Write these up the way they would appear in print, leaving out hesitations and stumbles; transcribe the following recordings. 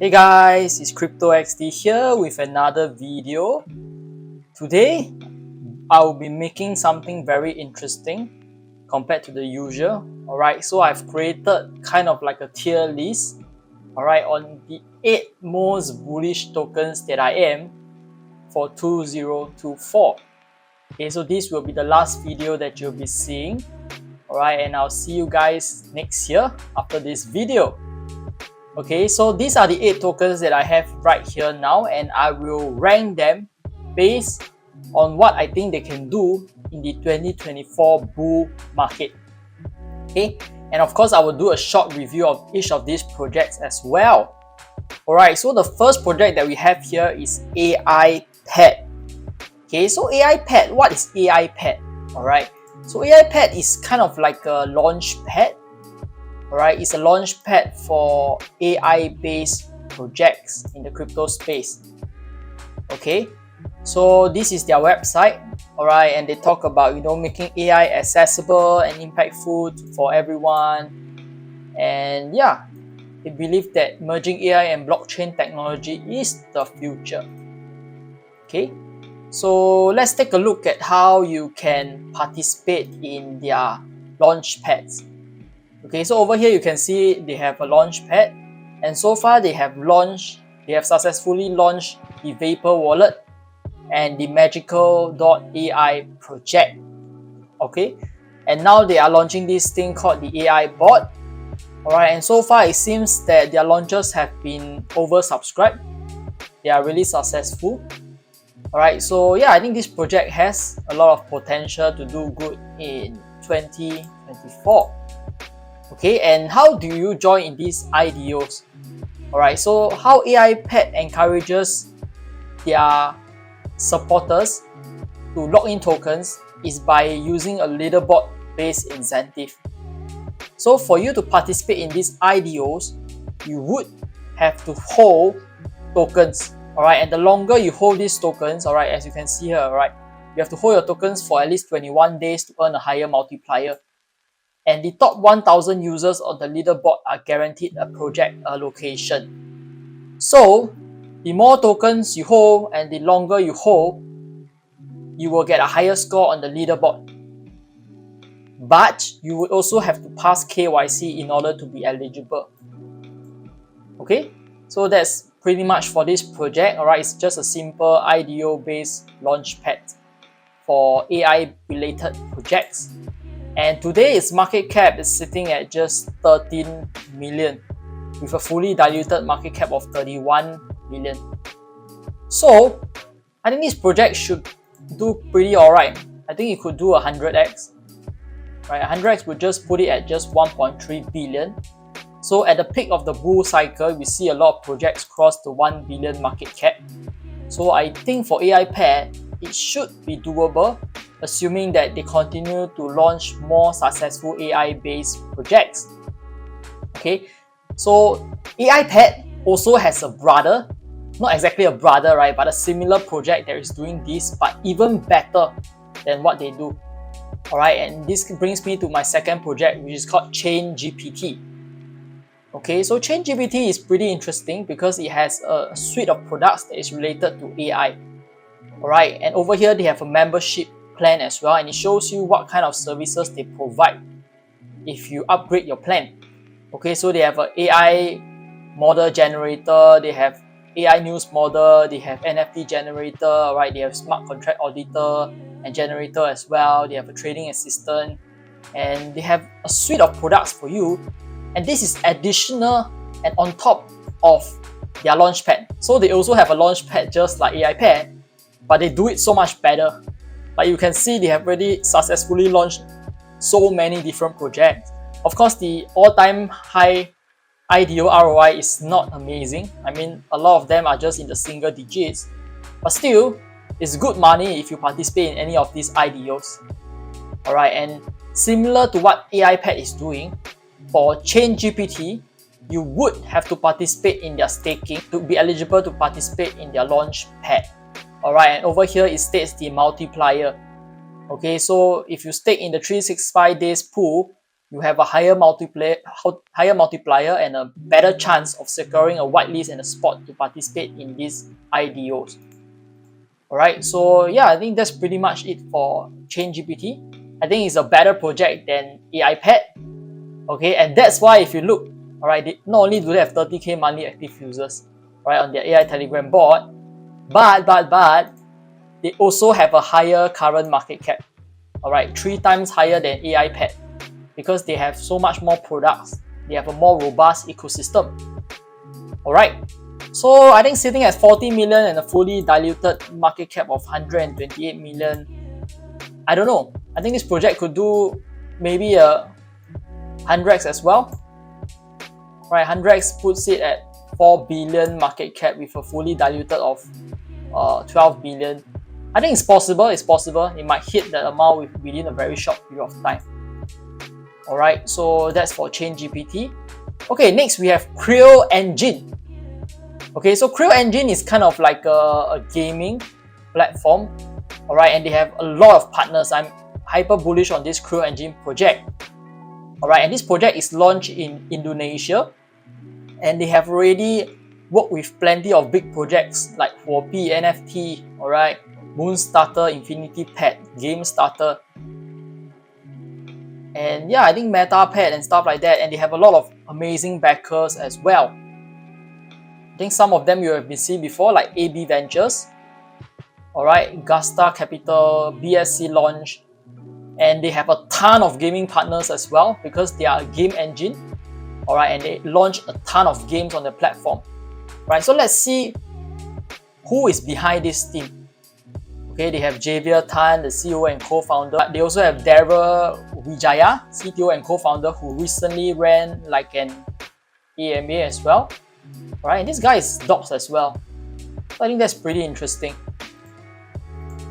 Hey guys, it's CryptoXD here with another video. Today, I'll be making something very interesting compared to the usual. Alright, so I've created kind of like a tier list, alright, on the 8 most bullish tokens that I am for 2024. Okay, so this will be the last video that you'll be seeing. Alright, and I'll see you guys next year after this video. Okay, so these are the 8 tokens that I have right here now, and I will rank them based on what I think they can do in the 2024 bull market. Okay, and of course I will do a short review of each of these projects as well. Alright, so the first project that we have here is AiPad. Okay, so AiPad, what is AiPad? Alright, so AiPad is kind of like a Launchpad. Alright, it's a launchpad for AI-based projects in the crypto space. Okay, so this is their website. Alright, and they talk about making AI accessible and impactful for everyone. And yeah, they believe that merging AI and blockchain technology is the future. Okay, so let's take a look at how you can participate in their launchpads. Okay, so over here you can see they have a launchpad, and so far they have successfully launched the Vapor wallet and the Magical.ai project. Okay, and now they are launching this thing called the AI bot. Alright, and so far it seems that their launches have been oversubscribed. They are really successful. Alright, so yeah, I think this project has a lot of potential to do good in 2024. Okay, and how do you join in these IDOs? Alright, so how AiPad encourages their supporters to log in tokens is by using a leaderboard based incentive. So for you to participate in these IDOs, you would have to hold tokens. Alright, and the longer you hold these tokens, alright, as you can see here, alright, you have to hold your tokens for at least 21 days to earn a higher multiplier. And the top 1,000 users on the leaderboard are guaranteed a project allocation. So, the more tokens you hold and the longer you hold, you will get a higher score on the leaderboard. But you would also have to pass KYC in order to be eligible. Okay, so that's pretty much for this project. Alright, it's just a simple IDO based launchpad for AI related projects. And today its market cap is sitting at just 13 million with a fully diluted market cap of 31 million. So I think this project should do pretty alright. I think it could do 100x. Right, 100x would just put it at just 1.3 billion. So at the peak of the bull cycle, we see a lot of projects cross the 1 billion market cap. So I think for AiPad, it should be doable, assuming that they continue to launch more successful AI-based projects. Okay, so AiPad also has a brother, not exactly a brother, right, but a similar project that is doing this, but even better than what they do. Alright, and this brings me to my second project, which is called ChainGPT. Okay, so ChainGPT is pretty interesting because it has a suite of products that is related to AI. Alright, and over here they have a membership plan as well, and it shows you what kind of services they provide if you upgrade your plan. Okay, so they have an AI model generator, they have AI news model, they have NFT generator, right? They have smart contract auditor and generator as well. They have a trading assistant, and they have a suite of products for you. And this is additional and on top of their launchpad. So they also have a launchpad just like AiPad, but they do it so much better. Like you can see, they have already successfully launched so many different projects. Of course, the all-time high IDO ROI is not amazing. I mean, a lot of them are just in the single digits. But still, it's good money if you participate in any of these IDOs. Alright, and similar to what AiPad is doing, for ChainGPT, you would have to participate in their staking to be eligible to participate in their launchpad. Alright, and over here it states the multiplier. Okay, so if you stake in the 365 days pool, you have a higher multiplier and a better chance of securing a whitelist and a spot to participate in these IDOs. Alright, so yeah, I think that's pretty much it for ChainGPT. I think it's a better project than AiPad. Okay, and that's why if you look, alright, not only do they have 30k monthly active users, right, on their AI Telegram bot, but they also have a higher current market cap. Alright, 3 times higher than AiPad because they have so much more products. They have a more robust ecosystem. Alright, so I think sitting at 40 million and a fully diluted market cap of 128 million, I don't know. I think this project could do maybe a 100x as well. Right, 100x puts it at 4 billion market cap with a fully diluted of 12 billion. I think it's possible, It might hit that amount within a very short period of time. Alright, so that's for ChainGPT. Okay, next we have Creo Engine. Okay, so Creo Engine is kind of like a gaming platform. Alright, and they have a lot of partners. I'm hyper bullish on this Creo Engine project. Alright, and this project is launched in Indonesia. And they have already worked with plenty of big projects like Huobi, NFT, alright, Moonstarter, Infinity Pad, Game Starter, and yeah, I think MetaPad and stuff like that. And they have a lot of amazing backers as well. I think some of them you have been seen before, like AB Ventures, alright, Gasta Capital, BSC Launch, and they have a ton of gaming partners as well because they are a game engine, alright, and they launch a ton of games on the platform. Right, so let's see who is behind this team. Okay, they have Javier Tan, the CEO and co-founder. They also have Daryl Wijaya, CTO and co-founder, who recently ran like an AMA as well. Right, and this guy is docs as well. So I think that's pretty interesting.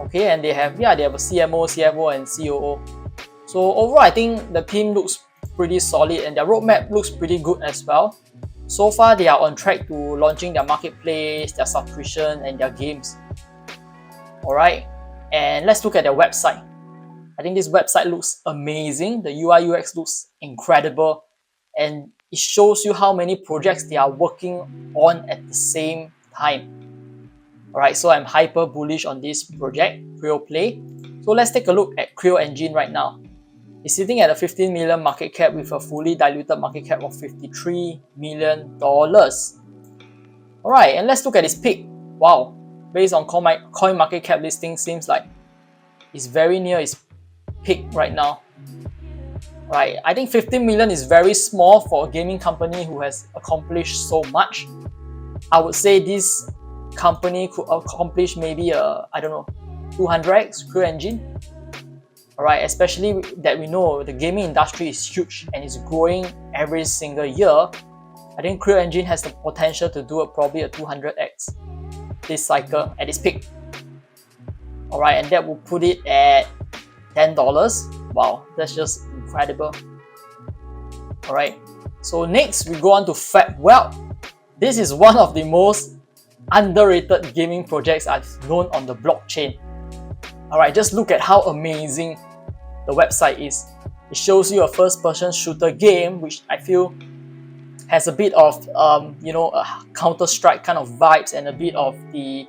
Okay, and they have a CMO, CFO, and COO. So overall, I think the team looks pretty solid and their roadmap looks pretty good as well. So far, they are on track to launching their marketplace, their subscription, and their games. Alright, and let's look at their website. I think this website looks amazing. The UI UX looks incredible, and it shows you how many projects they are working on at the same time. Alright, so I'm hyper bullish on this project, Creo Play. So let's take a look at Creo Engine right now. It's sitting at a 15 million market cap with a fully diluted market cap of $53 million. Alright, and let's look at its peak. Wow, based on coin market cap listing, seems like it's very near its peak right now. Right, I think 15 million is very small for a gaming company who has accomplished so much. I would say this company could accomplish maybe I don't know, 200x Creo Engine. Alright, especially that we know the gaming industry is huge and is growing every single year. I think Creo Engine has the potential to do probably a 200x this cycle at its peak. Alright, and that will put it at $10. Wow, that's just incredible. Alright, so next we go on to Fabwelt. This is one of the most underrated gaming projects I've known on the blockchain. Alright, just look at how amazing the website is. It shows you a first-person shooter game, which I feel has a bit of a Counter-Strike kind of vibes and a bit of the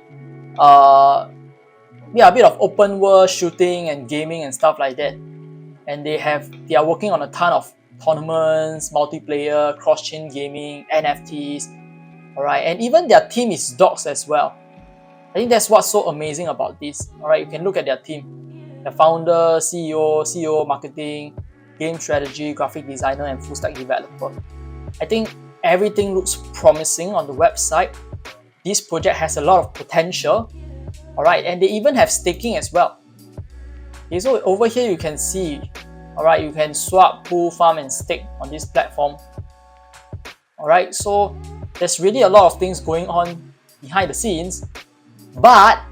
a bit of open world shooting and gaming and stuff like that. And they are working on a ton of tournaments, multiplayer, cross-chain gaming, NFTs. Alright, and even their team is docs as well. I think that's what's so amazing about this. Alright, you can look at their team. The founder, CEO, marketing, game strategy, graphic designer, and full stack developer. I think everything looks promising on the website. This project has a lot of potential. Alright, and they even have staking as well. Okay, so over here you can see, alright, you can swap, pool, farm, and stake on this platform. Alright, so there's really a lot of things going on behind the scenes. But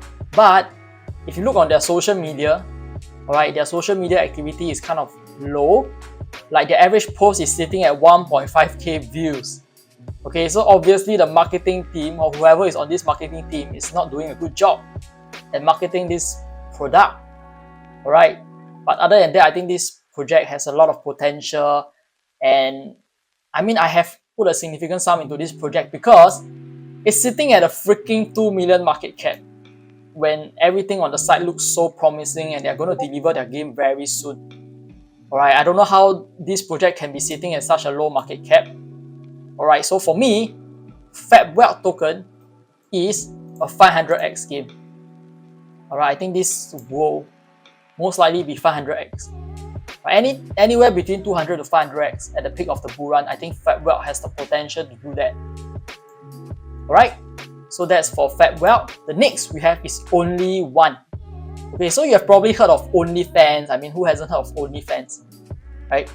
if you look on their social media, alright, their social media activity is kind of low. Like their average post is sitting at 1.5k views. Okay, so obviously the marketing team or whoever is on this marketing team is not doing a good job at marketing this product. Alright, but other than that, I think this project has a lot of potential, and I mean, I have put a significant sum into this project because it's sitting at a freaking 2 million market cap when everything on the site looks so promising and they're going to deliver their game very soon. Alright, I don't know how this project can be sitting at such a low market cap. Alright, so for me, Fabwelt token is a 500x game. Alright, I think this will most likely be 500x. Anywhere between 200 to 500x at the peak of the bull run, I think Fabwelt has the potential to do that. Alright, so that's for Fabwelt. The next we have is Only1. Okay, so you have probably heard of OnlyFans. I mean, who hasn't heard of OnlyFans, right?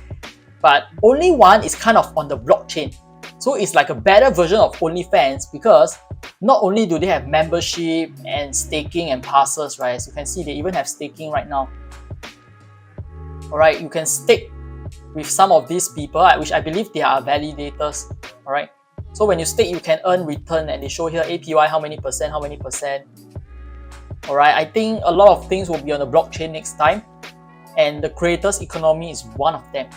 But Only1 is kind of on the blockchain. So it's like a better version of OnlyFans because not only do they have membership and staking and passes, right? As you can see, they even have staking right now. Alright, you can stake with some of these people, which I believe they are validators. Alright, so when you stake, you can earn return, and they show here APY how many percent. Alright, I think a lot of things will be on the blockchain next time, and the creators economy is one of them.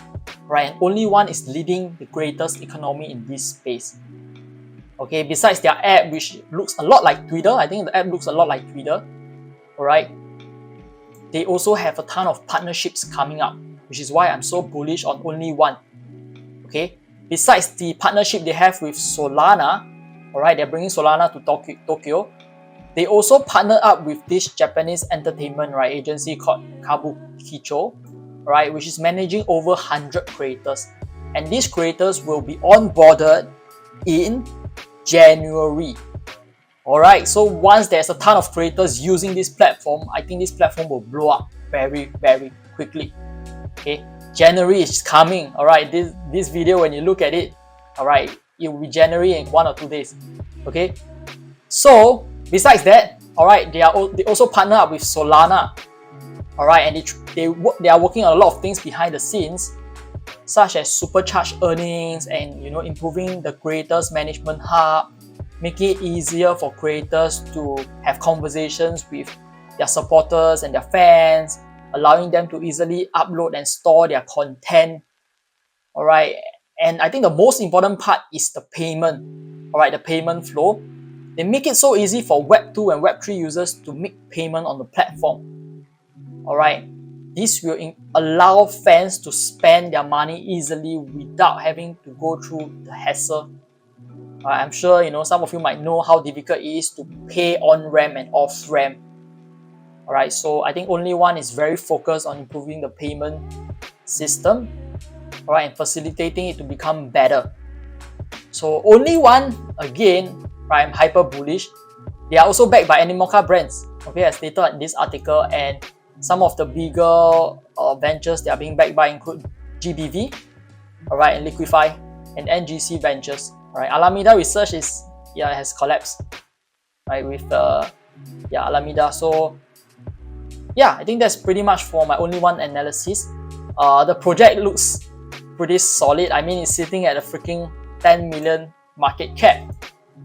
Right, and Only1 is leading the creators economy in this space. Okay, besides their app, which looks a lot like Twitter, I think the app looks a lot like Twitter. Alright, they also have a ton of partnerships coming up, which is why I'm so bullish on Only1. Okay, besides the partnership they have with Solana, alright, they're bringing Solana to Tokyo. They also partnered up with this Japanese entertainment agency called Kabukicho, right, which is managing over 100 creators. And these creators will be onboarded in January. Alright, so once there's a ton of creators using this platform, I think this platform will blow up very, very quickly. Okay, January is coming. Alright, this video, when you look at it, alright, it will be January in 1 or 2 days. Okay, so besides that, alright, they also partner up with Solana. Alright, and they are working on a lot of things behind the scenes, such as supercharged earnings and improving the creators management hub, making it easier for creators to have conversations with their supporters and their fans, allowing them to easily upload and store their content. Alright, and I think the most important part is the payment. Alright, the payment flow. They make it so easy for Web 2 and Web 3 users to make payment on the platform. Alright, this will allow fans to spend their money easily without having to go through the hassle. I'm sure some of you might know how difficult it is to pay on-ramp and off-ramp. Alright, so I think Only1 is very focused on improving the payment system, alright, and facilitating it to become better. So Only1, again, I'm hyper bullish. They are also backed by Animoca brands, okay, as stated in this article, and some of the bigger ventures they are being backed by include GBV, alright, and Liquify, and NGC Ventures. Alright, Alameda Research has collapsed, right, with Alameda. So yeah, I think that's pretty much for my Only1 analysis. The project looks pretty solid. I mean, it's sitting at a freaking 10 million market cap.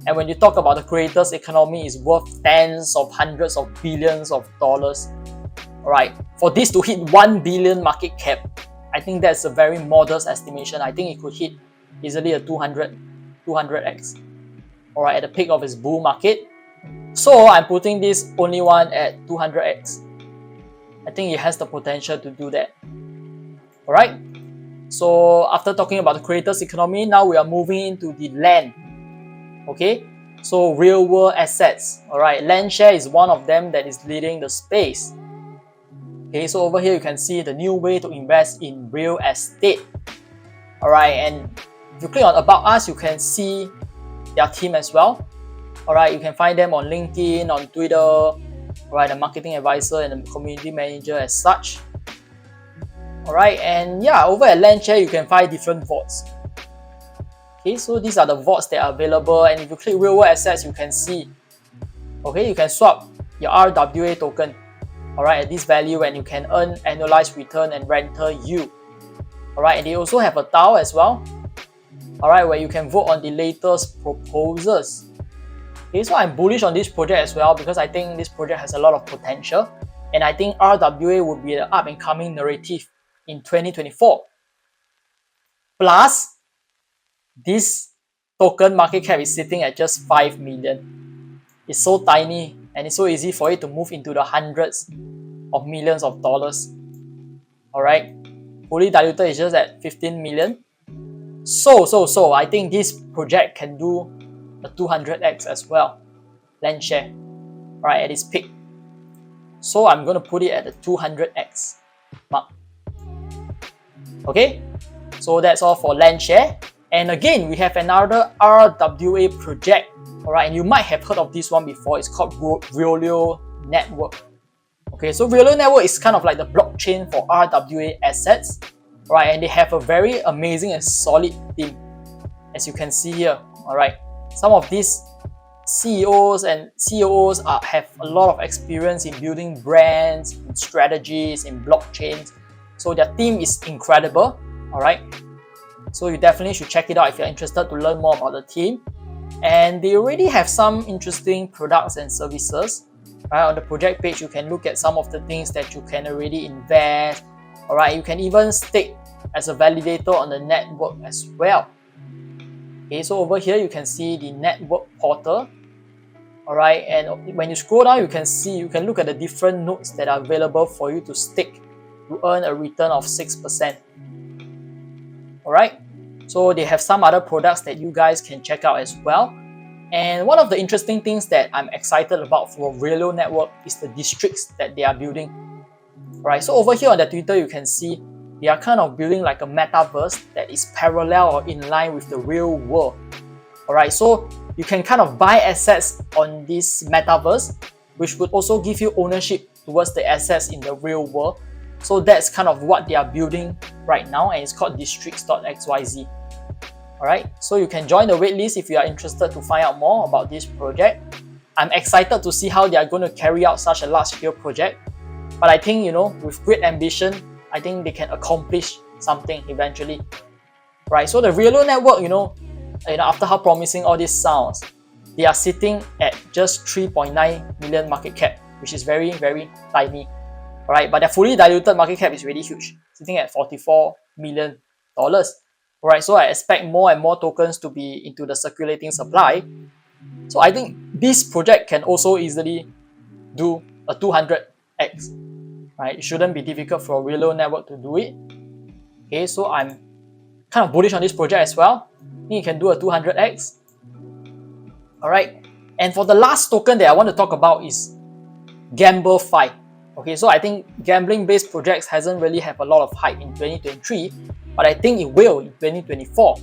And when you talk about the creators economy, is worth tens of hundreds of billions of dollars. Alright, for this to hit 1 billion market cap, I think that's a very modest estimation. I think it could hit easily a 200x. Alright, at the peak of its bull market. So I'm putting this Only1 at 200x. I think it has the potential to do that. Alright, so after talking about the creators economy, now we are moving into the land. Okay, so real world assets. Alright, Landshare is one of them that is leading the space. Okay, so over here you can see the new way to invest in real estate. Alright, and if you click on About Us, you can see their team as well. Alright, you can find them on LinkedIn, on Twitter, alright, the marketing advisor and the community manager as such. Alright, and yeah, over at Landshare you can find different vaults. Okay, so these are the vaults that are available, and if you click real world assets, you can see, okay, you can swap your RWA token, alright, at this value, and you can earn annualized return and rental yield. Alright, and they also have a DAO as well, alright, where you can vote on the latest proposals. Okay, so I'm bullish on this project as well because I think this project has a lot of potential, and I think RWA would be the up and coming narrative in 2024. Plus, this token market cap is sitting at just 5 million. It's so tiny and it's so easy for it to move into the hundreds of millions of dollars. Alright, fully diluted is just at 15 million. So I think this project can do a 200x as well. Landshare, right, at its peak. So I'm going to put it at the 200x mark. Okay, so that's all for Landshare. And again, we have another RWA project. Alright, and you might have heard of this one before. It's called Realio Network. Okay, so Realio Network is kind of like the blockchain for RWA assets. Right, and they have a very amazing and solid team, as you can see here. Alright, some of these CEOs and COOs have a lot of experience in building brands, in strategies, in blockchains. So their team is incredible. Alright, so you definitely should check it out if you're interested to learn more about the team. And they already have some interesting products and services. Right, on the project page, you can look at some of the things that you can already invest. Alright, you can even stake as a validator on the network as well. Okay, so over here you can see the network portal. Alright, and when you scroll down, you can look at the different nodes that are available for you to stake to earn a return of 6%. Alright, so they have some other products that you guys can check out as well. And one of the interesting things that I'm excited about for Realio Network is the districts that they are building. Right, so over here on the Twitter, you can see they are kind of building like a metaverse that is parallel or in line with the real world. Alright, so you can kind of buy assets on this metaverse, which would also give you ownership towards the assets in the real world. So that's kind of what they are building right now, and it's called districts.xyz. Alright, so you can join the waitlist if you are interested to find out more about this project. I'm excited to see how they are going to carry out such a large-scale project. But I think, with great ambition, I think they can accomplish something eventually. Right, so the Realio Network, after how promising all this sounds, they are sitting at just 3.9 million market cap, which is very, very tiny. Alright, but their fully diluted market cap is really huge, sitting at $44 million. Alright, so I expect more and more tokens to be into the circulating supply. So I think this project can also easily do a 200x. Right, it shouldn't be difficult for Realio Network to do it. Okay, so I'm kind of bullish on this project as well. I think it can do a 200x. Alright, and for the last token that I want to talk about is GambleFi. Okay, so I think gambling-based projects hasn't really have a lot of hype in 2023, but I think it will in 2024.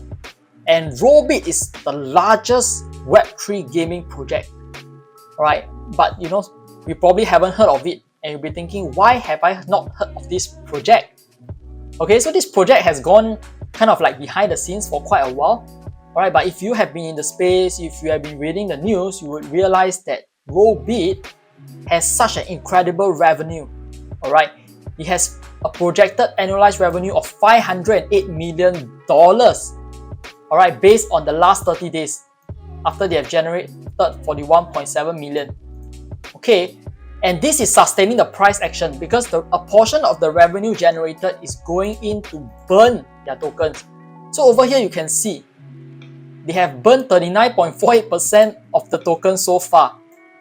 And Rollbit is the largest Web3 gaming project. Alright, but you probably haven't heard of it, and you'll be thinking, why have I not heard of this project? Okay, so this project has gone kind of like behind the scenes for quite a while. Alright, but if you have been in the space, if you have been reading the news, you would realize that Rollbit has such an incredible revenue. Alright, it has a projected annualized revenue of $508 million. Alright, based on the last 30 days after they have generated 41.7 million. Okay, and this is sustaining the price action because a portion of the revenue generated is going in to burn their tokens. So over here you can see they have burned 39.48% of the tokens so far.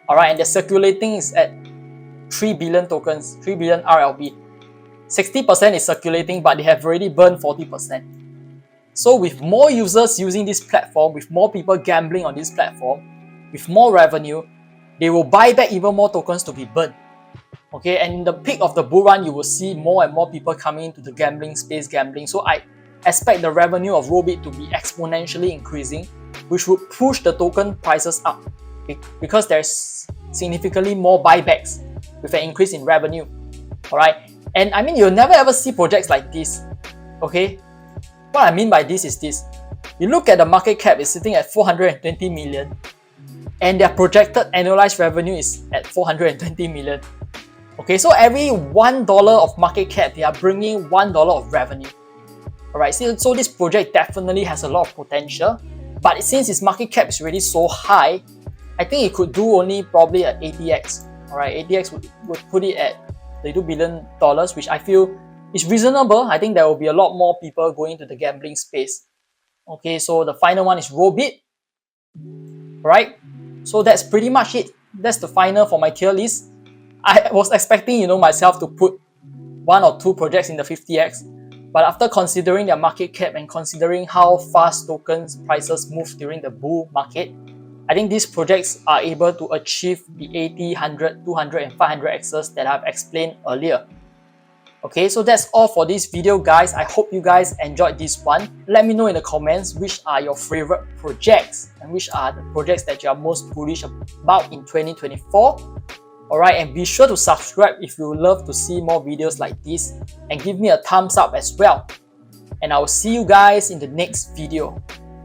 Alright, and their circulating is at 3 billion tokens, 3 billion RLB. 60% is circulating, but they have already burned 40%. So with more users using this platform, with more people gambling on this platform, with more revenue, they will buy back even more tokens to be burned. Okay, and in the peak of the bull run, you will see more and more people coming into the gambling space gambling. So I expect the revenue of Rollbit to be exponentially increasing, which would push the token prices up because there's significantly more buybacks with an increase in revenue. Alright, and I mean, you'll never ever see projects like this. Okay, what I mean by this is this. You look at the market cap, it's sitting at 420 million, and their projected annualized revenue is at 420 million. Okay, so every $1 of market cap, they are bringing $1 of revenue. Alright, so this project definitely has a lot of potential, but since its market cap is already so high, I think it could do only probably at 80x. Alright, 80x would put it at $32 billion, which I feel it's reasonable. I think there will be a lot more people going to the gambling space. Okay, so the final one is Rollbit, right? So that's pretty much it. That's the final for my tier list. I was expecting, myself to put 1 or 2 projects in the 50x, but after considering their market cap and considering how fast tokens prices move during the bull market, I think these projects are able to achieve the 80, 100, 200 and 500x's that I've explained earlier. Okay, so that's all for this video, guys. I hope you guys enjoyed this one. Let me know in the comments which are your favorite projects and which are the projects that you are most bullish about in 2024. Alright, and be sure to subscribe if you love to see more videos like this, and give me a thumbs up as well. And I will see you guys in the next video.